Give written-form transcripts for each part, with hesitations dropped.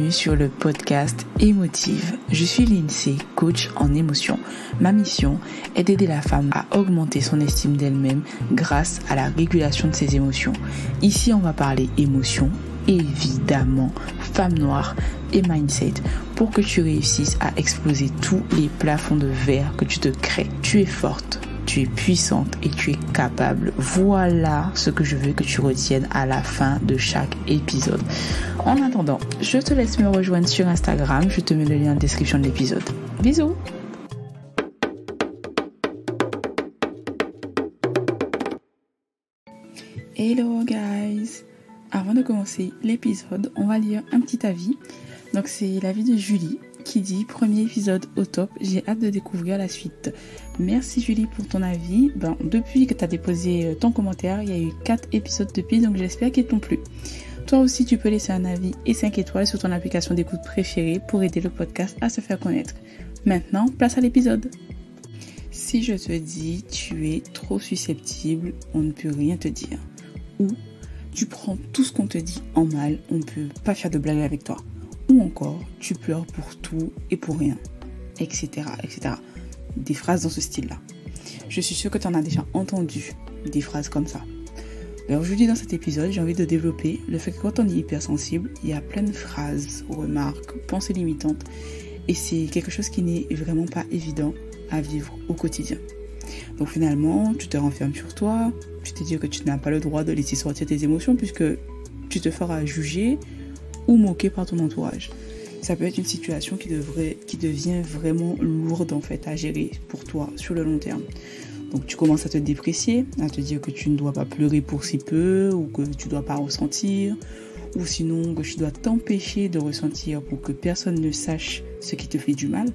bienvenue sur le podcast Émotive. Je suis Lindsay, coach en émotion. Ma mission est d'aider la femme à augmenter son estime d'elle-même grâce à la régulation de ses émotions. Ici, on va parler émotions, évidemment, femme noire et mindset pour que tu réussisses à exploser tous les plafonds de verre que tu te crées. Tu es forte. Tu es puissante et tu es capable. Voilà ce que je veux que tu retiennes à la fin de chaque épisode. En attendant, je te laisse me rejoindre sur Instagram. Je te mets le lien en description de l'épisode. Bisous! Hello guys! Avant de commencer l'épisode, on va lire un petit avis. Donc c'est l'avis de Julie qui dit « Premier épisode au top, j'ai hâte de découvrir la suite. » Merci Julie pour ton avis. Depuis que tu as déposé ton commentaire, il y a eu 4 épisodes depuis, donc j'espère qu'ils t'ont plu. Toi aussi, tu peux laisser un avis et 5 étoiles sur ton application d'écoute préférée pour aider le podcast à se faire connaître. Maintenant, place à l'épisode. Si je te dis « Tu es trop susceptible, on ne peut rien te dire. » Ou « Tu prends tout ce qu'on te dit en mal, on ne peut pas faire de blague avec toi. » Ou encore, tu pleures pour tout et pour rien, etc., etc. Des phrases dans ce style-là. Je suis sûre que tu en as déjà entendu des phrases comme ça. Alors aujourd'hui, dans cet épisode, j'ai envie de développer le fait que quand on est hypersensible, il y a plein de phrases, remarques, pensées limitantes. Et c'est quelque chose qui n'est vraiment pas évident à vivre au quotidien. Donc finalement, tu te renfermes sur toi, tu te dis que tu n'as pas le droit de laisser sortir tes émotions puisque tu te feras juger ou moqué par ton entourage. Ça peut être une situation qui devient vraiment lourde en fait à gérer pour toi sur le long terme. Donc tu commences à te déprécier, à te dire que tu ne dois pas pleurer pour si peu ou que tu ne dois pas ressentir ou sinon que tu dois t'empêcher de ressentir pour que personne ne sache ce qui te fait du mal.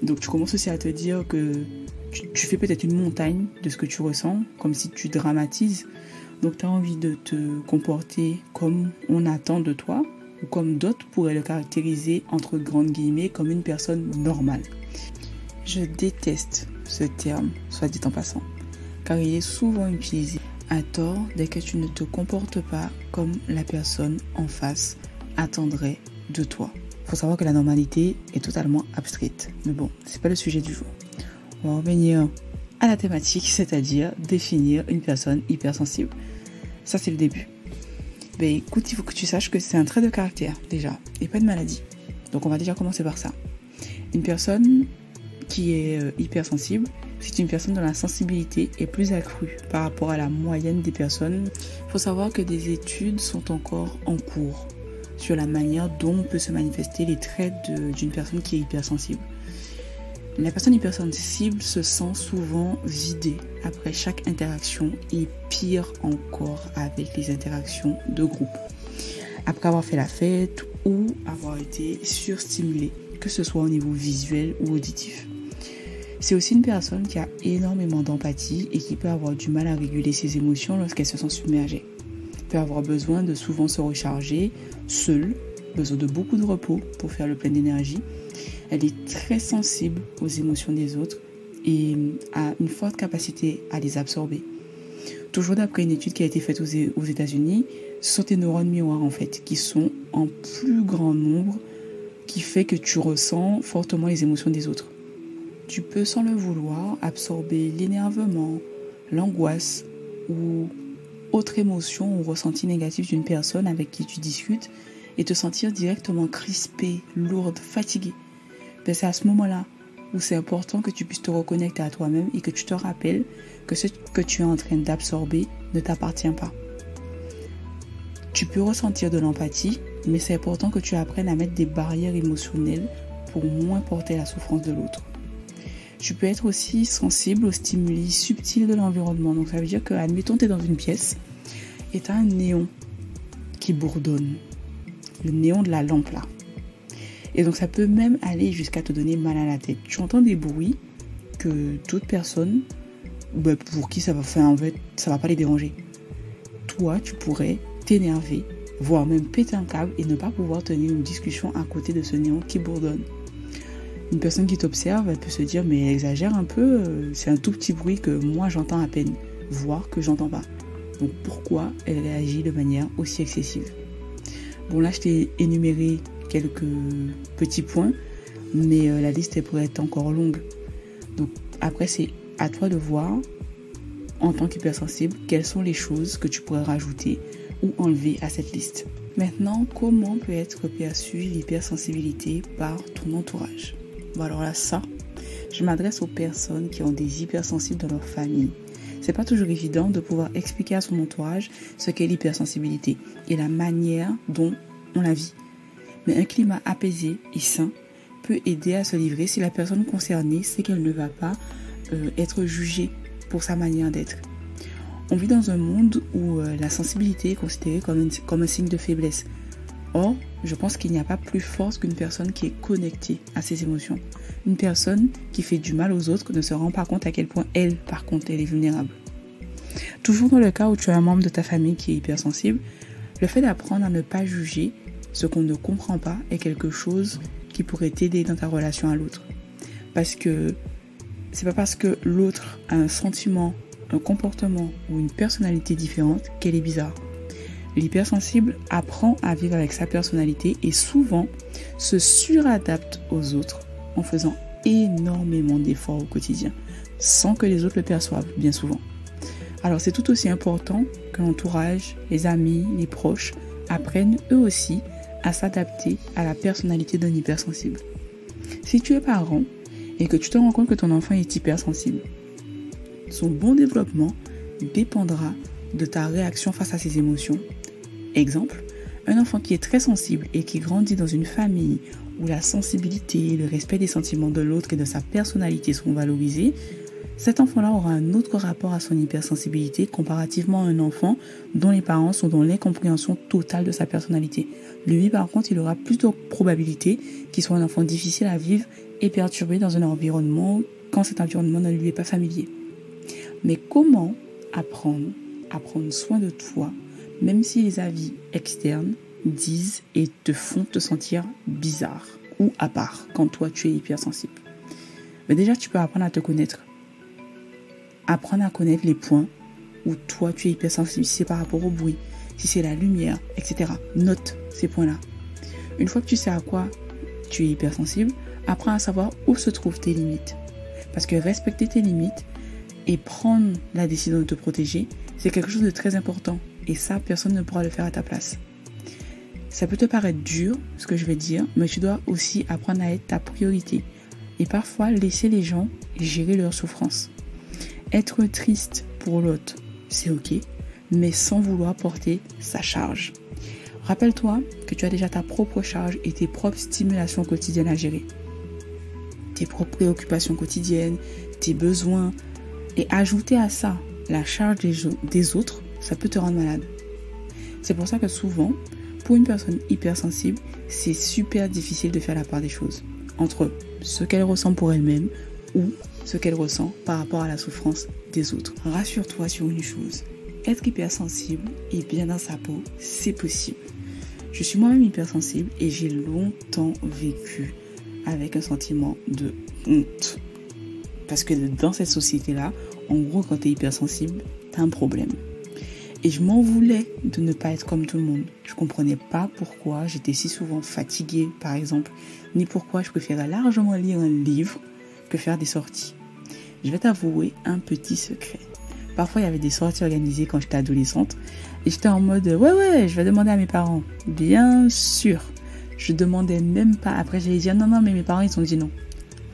Donc tu commences aussi à te dire que tu fais peut-être une montagne de ce que tu ressens, comme si tu dramatises. Donc tu as envie de te comporter comme on attend de toi ou comme d'autres pourraient le caractériser entre grandes guillemets comme une personne normale. Je déteste ce terme, soit dit en passant, car il est souvent utilisé à tort dès que tu ne te comportes pas comme la personne en face attendrait de toi. Il faut savoir que la normalité est totalement abstraite, mais bon, c'est pas le sujet du jour. On va revenir à la thématique, c'est-à-dire définir une personne hypersensible. Ça, c'est le début. Écoute, il faut que tu saches que c'est un trait de caractère, déjà, et pas de maladie. Donc, on va déjà commencer par ça. Une personne qui est hypersensible, c'est une personne dont la sensibilité est plus accrue par rapport à la moyenne des personnes. Il faut savoir que des études sont encore en cours sur la manière dont peut se manifester les traits d'une personne qui est hypersensible. La personne hypersensible se sent souvent vidée après chaque interaction et pire encore avec les interactions de groupe. Après avoir fait la fête ou avoir été surstimulée, que ce soit au niveau visuel ou auditif. C'est aussi une personne qui a énormément d'empathie et qui peut avoir du mal à réguler ses émotions lorsqu'elle se sent submergée. Peut avoir besoin de souvent se recharger seule, besoin de beaucoup de repos pour faire le plein d'énergie. Elle est très sensible aux émotions des autres et a une forte capacité à les absorber. Toujours d'après une étude qui a été faite aux États-Unis, ce sont tes neurones miroirs en fait qui sont en plus grand nombre, qui fait que tu ressens fortement les émotions des autres. Tu peux sans le vouloir absorber l'énervement, l'angoisse ou autre émotion ou ressenti négatif d'une personne avec qui tu discutes et te sentir directement crispé, lourde, fatigué. C'est à ce moment-là où c'est important que tu puisses te reconnecter à toi-même et que tu te rappelles que ce que tu es en train d'absorber ne t'appartient pas. Tu peux ressentir de l'empathie, mais c'est important que tu apprennes à mettre des barrières émotionnelles pour moins porter la souffrance de l'autre. Tu peux être aussi sensible aux stimuli subtils de l'environnement. Donc ça veut dire que, admettons, tu es dans une pièce et tu as un néon qui bourdonne. Le néon de la lampe là. Et donc ça peut même aller jusqu'à te donner mal à la tête. Tu entends des bruits que toute personne, pour qui ça va pas les déranger. Toi, tu pourrais t'énerver, voire même péter un câble et ne pas pouvoir tenir une discussion à côté de ce néon qui bourdonne. Une personne qui t'observe, elle peut se dire mais elle exagère un peu, c'est un tout petit bruit que moi j'entends à peine, voire que j'entends pas. Donc pourquoi elle réagit de manière aussi excessive? Bon là je t'ai énuméré quelques petits points, mais la liste elle pourrait être encore longue. Donc après, c'est à toi de voir, en tant qu'hypersensible, quelles sont les choses que tu pourrais rajouter ou enlever à cette liste. Maintenant, comment peut être perçue l'hypersensibilité par ton entourage? Bon, alors là, ça, je m'adresse aux personnes qui ont des hypersensibles dans leur famille. C'est pas toujours évident de pouvoir expliquer à son entourage ce qu'est l'hypersensibilité et la manière dont on la vit. Mais un climat apaisé et sain peut aider à se livrer si la personne concernée sait qu'elle ne va pas être jugée pour sa manière d'être. On vit dans un monde où la sensibilité est considérée comme un signe de faiblesse. Or, je pense qu'il n'y a pas plus forte qu'une personne qui est connectée à ses émotions. Une personne qui fait du mal aux autres ne se rend pas compte à quel point elle, par contre, elle est vulnérable. Toujours dans le cas où tu as un membre de ta famille qui est hypersensible, le fait d'apprendre à ne pas juger ce qu'on ne comprend pas est quelque chose qui pourrait t'aider dans ta relation à l'autre. Parce que c'est pas parce que l'autre a un sentiment, un comportement ou une personnalité différente qu'elle est bizarre. L'hypersensible apprend à vivre avec sa personnalité et souvent se suradapte aux autres en faisant énormément d'efforts au quotidien, sans que les autres le perçoivent bien souvent. Alors c'est tout aussi important que l'entourage, les amis, les proches apprennent eux aussi à s'adapter à la personnalité d'un hypersensible. Si tu es parent et que tu te rends compte que ton enfant est hypersensible, son bon développement dépendra de ta réaction face à ses émotions. Exemple, un enfant qui est très sensible et qui grandit dans une famille où la sensibilité et le respect des sentiments de l'autre et de sa personnalité sont valorisés, cet enfant-là aura un autre rapport à son hypersensibilité comparativement à un enfant dont les parents sont dans l'incompréhension totale de sa personnalité. Lui, par contre, il aura plus de probabilité qu'il soit un enfant difficile à vivre et perturbé dans un environnement quand cet environnement ne lui est pas familier. Mais comment apprendre soin de toi, même si les avis externes disent et te font te sentir bizarre ou à part quand toi tu es hypersensible? Mais déjà, tu peux apprendre à te connaître. Apprendre à connaître les points où toi tu es hypersensible, si c'est par rapport au bruit, si c'est la lumière, etc. Note ces points-là. Une fois que tu sais à quoi tu es hypersensible, apprends à savoir où se trouvent tes limites. Parce que respecter tes limites et prendre la décision de te protéger, c'est quelque chose de très important. Et ça, personne ne pourra le faire à ta place. Ça peut te paraître dur, ce que je vais dire, mais tu dois aussi apprendre à être ta priorité. Et parfois, laisser les gens gérer leur souffrance. Être triste pour l'autre, c'est ok, mais sans vouloir porter sa charge. Rappelle-toi que tu as déjà ta propre charge et tes propres stimulations quotidiennes à gérer. Tes propres préoccupations quotidiennes, tes besoins. Et ajouter à ça la charge des autres, ça peut te rendre malade. C'est pour ça que souvent, pour une personne hypersensible, c'est super difficile de faire la part des choses entre ce qu'elle ressent pour elle-même ou ce qu'elle ressent par rapport à la souffrance des autres. Rassure-toi sur une chose, être hypersensible et bien dans sa peau, c'est possible. Je suis moi-même hypersensible et j'ai longtemps vécu avec un sentiment de honte. Parce que dans cette société-là, en gros, quand tu es hypersensible, tu as un problème. Et je m'en voulais de ne pas être comme tout le monde. Je comprenais pas pourquoi j'étais si souvent fatiguée, par exemple, ni pourquoi je préférais largement lire un livre que faire des sorties. Je vais t'avouer un petit secret. Parfois, il y avait des sorties organisées quand j'étais adolescente et j'étais en mode ouais, je vais demander à mes parents. Bien sûr, je demandais même pas. Après, j'allais dire non, mais mes parents, ils ont dit non.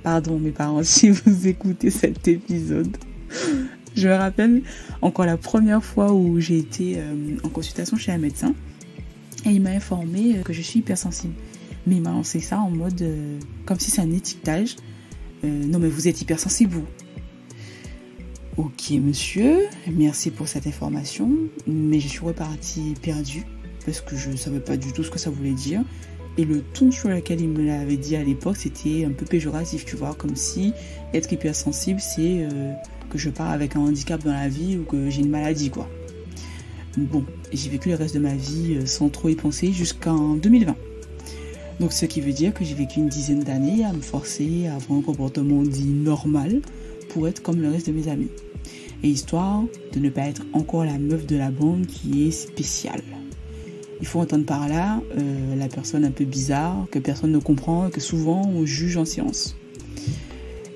Pardon, mes parents, si vous écoutez cet épisode. Je me rappelle encore la première fois où j'ai été en consultation chez un médecin et il m'a informé que je suis hypersensible. Mais il m'a lancé ça en mode comme si c'est un étiquetage. Non, mais vous êtes hypersensible, vous. Ok, monsieur, merci pour cette information, mais je suis repartie perdue parce que je ne savais pas du tout ce que ça voulait dire. Et le ton sur lequel il me l'avait dit à l'époque, c'était un peu péjoratif, tu vois, comme si être hypersensible, c'est que je pars avec un handicap dans la vie ou que j'ai une maladie, quoi. Bon, j'ai vécu le reste de ma vie sans trop y penser jusqu'en 2020. Donc, ce qui veut dire que j'ai vécu une dizaine d'années à me forcer à avoir un comportement dit normal pour être comme le reste de mes amis. Et histoire de ne pas être encore la meuf de la bande qui est spéciale. Il faut entendre par là la personne un peu bizarre, que personne ne comprend et que souvent on juge en silence.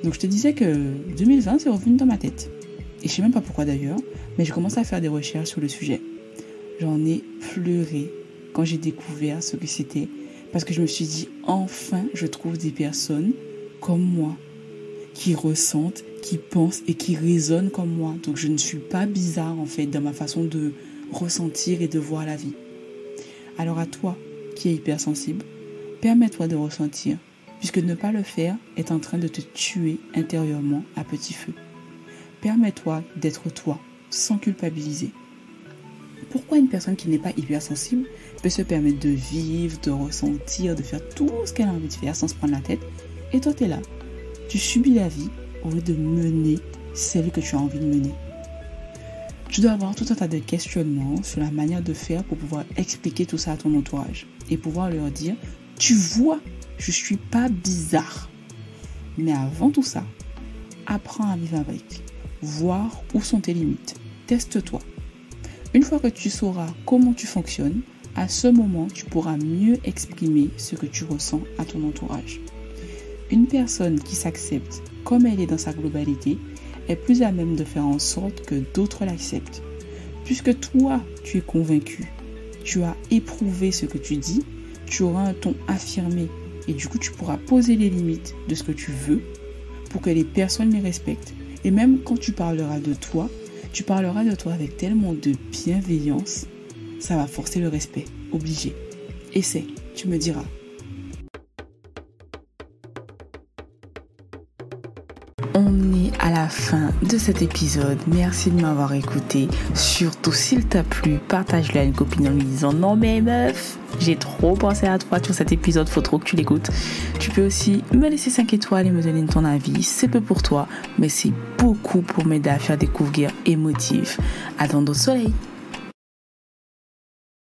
Donc je te disais que 2020 c'est revenu dans ma tête. Et je sais même pas pourquoi d'ailleurs, mais je commence à faire des recherches sur le sujet. J'en ai pleuré quand j'ai découvert ce que c'était, parce que je me suis dit, enfin je trouve des personnes comme moi, qui ressentent, qui pensent et qui raisonnent comme moi. Donc je ne suis pas bizarre en fait dans ma façon de ressentir et de voir la vie. Alors à toi qui es hypersensible, permets-toi de ressentir, puisque ne pas le faire est en train de te tuer intérieurement à petit feu. Permets-toi d'être toi, sans culpabiliser. Pourquoi une personne qui n'est pas hypersensible peut se permettre de vivre, de ressentir, de faire tout ce qu'elle a envie de faire sans se prendre la tête, et toi t'es là, tu subis la vie au lieu de mener celle que tu as envie de mener. Tu dois avoir tout un tas de questionnements sur la manière de faire pour pouvoir expliquer tout ça à ton entourage et pouvoir leur dire, tu vois, je suis pas bizarre. Mais avant tout ça, apprends à vivre avec, voir où sont tes limites, teste-toi. Une fois que tu sauras comment tu fonctionnes, à ce moment, tu pourras mieux exprimer ce que tu ressens à ton entourage. Une personne qui s'accepte comme elle est dans sa globalité est plus à même de faire en sorte que d'autres l'acceptent. Puisque toi, tu es convaincu, tu as éprouvé ce que tu dis, tu auras un ton affirmé et du coup tu pourras poser les limites de ce que tu veux pour que les personnes les respectent. Et même quand tu parleras de toi avec tellement de bienveillance, ça va forcer le respect, obligé. Essaie, tu me diras. On est à la fin de cet épisode. Merci de m'avoir écouté. Surtout, s'il t'a plu, partage-le à une copine en lui disant « Non mais meuf, j'ai trop pensé à toi sur cet épisode, faut trop que tu l'écoutes. » Tu peux aussi me laisser 5 étoiles et me donner ton avis. C'est peu pour toi, mais c'est beaucoup pour m'aider à faire découvrir émotive. À dans d'autres soleils.